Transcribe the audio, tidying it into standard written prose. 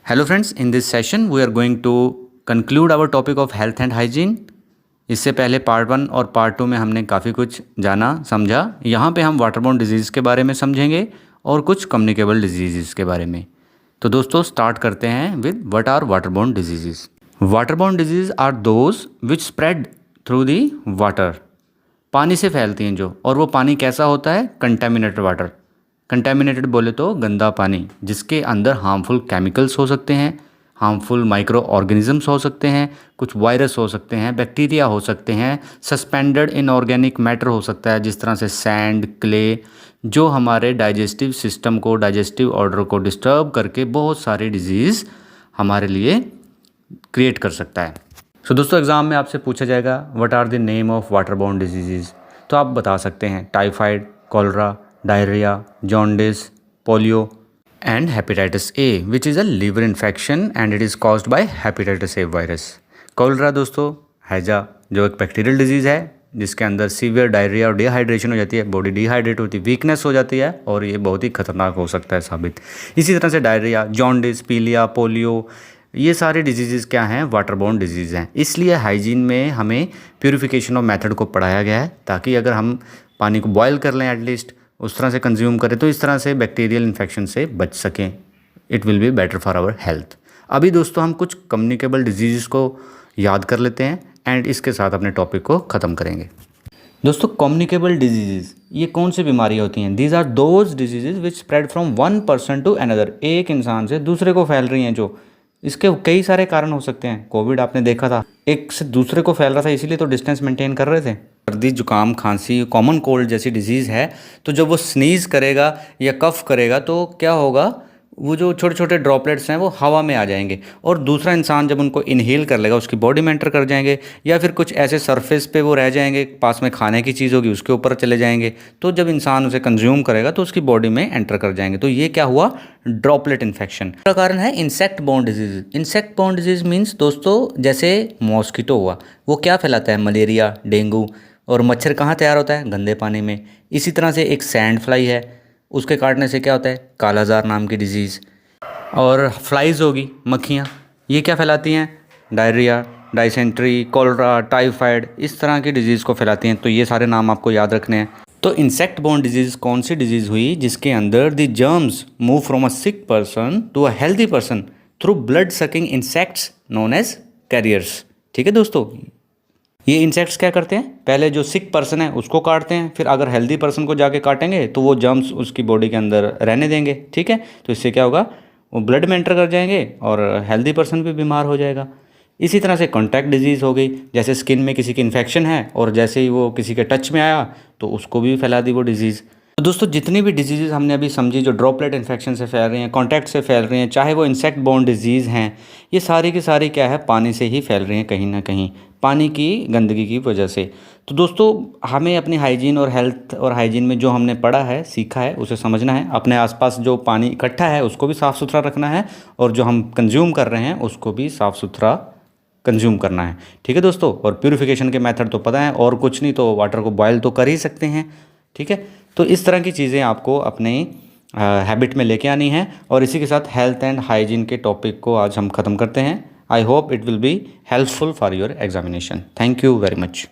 Hello friends, in this session we are going to conclude our topic of health and hygiene. इससे पहले part 1 और part 2 में हमने काफ़ी कुछ जाना समझा। यहाँ पे हम वाटरबोर्न डिजीज़ के बारे में समझेंगे और कुछ कम्युनिकेबल डिजीज़ के बारे में। तो दोस्तों स्टार्ट करते हैं with what are waterborne diseases. Waterborne diseases are those which spread through the water. पानी से फैलती हैं जो, और वो पानी कैसा होता है? Contaminated water. कंटेमिनेटेड बोले तो गंदा पानी जिसके अंदर हार्मफुल केमिकल्स हो सकते हैं, हार्मफुल माइक्रो ऑर्गेनिजम्स हो सकते हैं, कुछ वायरस हो सकते हैं, बैक्टीरिया हो सकते हैं, सस्पेंडेड इनऑर्गेनिक मैटर हो सकता है जिस तरह से सैंड, क्ले, जो हमारे डाइजेस्टिव सिस्टम को, डाइजेस्टिव ऑर्डर को डिस्टर्ब करके बहुत सारे डिजीज़ हमारे लिए क्रिएट कर सकता है। सो दोस्तों एग्ज़ाम में आपसे पूछा जाएगा what are the name of waterborne diseases, तो आप बता सकते हैं typhoid, cholera, diarrhoea, jaundice, polio and hepatitis A which is a liver infection and it is caused by hepatitis A virus. Cholera दोस्तों हैजा जो एक बैक्टीरियल डिजीज़ है जिसके अंदर सीवियर डायरिया और डिहाइड्रेशन हो जाती है, बॉडी डिहाइड्रेट होती है, वीकनेस हो जाती है और ये बहुत ही खतरनाक हो सकता है साबित। इसी तरह से डायरिया, जॉन्डिस, पीलिया, पोलियो, ये सारे डिजीज़ क्या हैं? वाटरबोर्न डिजीज़ हैं। इसलिए हाइजीन में हमें प्यूरिफिकेशन ऑफ मेथड को पढ़ाया गया है ताकि अगर हम पानी को बॉयल कर लें एटलीस्ट उस तरह से कंज्यूम करें तो इस तरह से बैक्टीरियल इन्फेक्शन से बच सकें। It will be better for our health. अभी दोस्तों हम कुछ कम्युनिकेबल डिजीज़ को याद कर लेते हैं एंड इसके साथ अपने टॉपिक को ख़त्म करेंगे। दोस्तों कम्युनिकेबल डिजीज़ ये कौन सी बीमारियाँ होती हैं? These are those diseases which spread from one person to another. एक इंसान से दूसरे को फैल रही हैं जो, इसके कई सारे कारण हो सकते हैं। कोविड आपने देखा था, एक से दूसरे को फैल रहा था, इसीलिए तो डिस्टेंस मेंटेन कर रहे थे। सर्दी, जुकाम, खांसी, कॉमन कोल्ड जैसी डिजीज़ है तो जब वो स्नीज़ करेगा या कफ करेगा तो क्या होगा? वो जो छोटे छोटे ड्रॉपलेट्स हैं वो हवा में आ जाएंगे और दूसरा इंसान जब उनको इनहेल कर लेगा उसकी बॉडी में एंटर कर जाएंगे, या फिर कुछ ऐसे सरफेस पे वो रह जाएंगे, पास में खाने की चीज़ होगी उसके ऊपर चले जाएंगे, तो जब इंसान उसे कंज्यूम करेगा तो उसकी बॉडी में एंटर कर जाएंगे। तो ये क्या हुआ? ड्रॉपलेट इन्फेक्शन का कारण है insect borne disease. Insect borne disease means दोस्तों जैसे मॉस्किटो हुआ, वो क्या फैलाता है? Malaria, dengue. और मच्छर कहाँ तैयार होता है? गंदे पानी में। इसी तरह से एक सैंड फ्लाई है, उसके काटने से क्या होता है? कालाजार नाम की डिजीज़। और फ्लाइज होगी, मक्खियाँ, ये क्या फैलाती हैं? डायरिया, डाइसेंट्री, कॉलरा, टाइफाइड, इस तरह की डिजीज़ को फैलाती हैं। तो ये सारे नाम आपको याद रखने हैं। तो इंसेक्ट बोर्न डिजीज़ कौन सी डिजीज़ हुई? जिसके अंदर the germs move from a sick person to a healthy person through blood sucking insects known as carriers. ठीक है दोस्तों, ये इंसेक्ट्स क्या करते हैं? पहले जो सिक पर्सन है उसको काटते हैं, फिर अगर हेल्दी पर्सन को जाके काटेंगे तो वो जर्म्स उसकी बॉडी के अंदर रहने देंगे। ठीक है, तो इससे क्या होगा? वो ब्लड में एंटर कर जाएंगे और हेल्दी पर्सन भी बीमार हो जाएगा। इसी तरह से कॉन्टैक्ट डिजीज़ हो गई, जैसे स्किन में किसी की इन्फेक्शन है और जैसे ही वो किसी के टच में आया तो उसको भी फैला दी वो डिजीज़। तो दोस्तों जितनी भी डिजीज़ हमने अभी समझी जो ड्रॉपलेट इन्फेक्शन से फैल रही हैं, कॉन्टैक्ट से फैल रही हैं, चाहे वो इंसेक्ट बोर्न डिजीज़ हैं, ये सारी की सारी क्या है? पानी से ही फैल रही हैं कहीं ना कहीं, पानी की गंदगी की वजह से। तो दोस्तों हमें अपनी हाइजीन और हेल्थ और हाइजीन में जो हमने पढ़ा है, सीखा है, उसे समझना है। अपने आसपास जो पानी इकट्ठा है उसको भी साफ़ सुथरा रखना है और जो हम कंज्यूम कर रहे हैं उसको भी साफ़ सुथरा कंज्यूम करना है। ठीक है दोस्तों, और प्यूरिफिकेशन के मेथड तो पता है, और कुछ नहीं तो वाटर को बॉयल तो कर ही सकते हैं। ठीक है, तो इस तरह की चीज़ें आपको अपने हैबिट में लेके आनी है। और इसी के साथ हेल्थ एंड हाइजीन के टॉपिक को आज हम ख़त्म करते हैं। I hope it will be helpful for your examination. Thank you very much.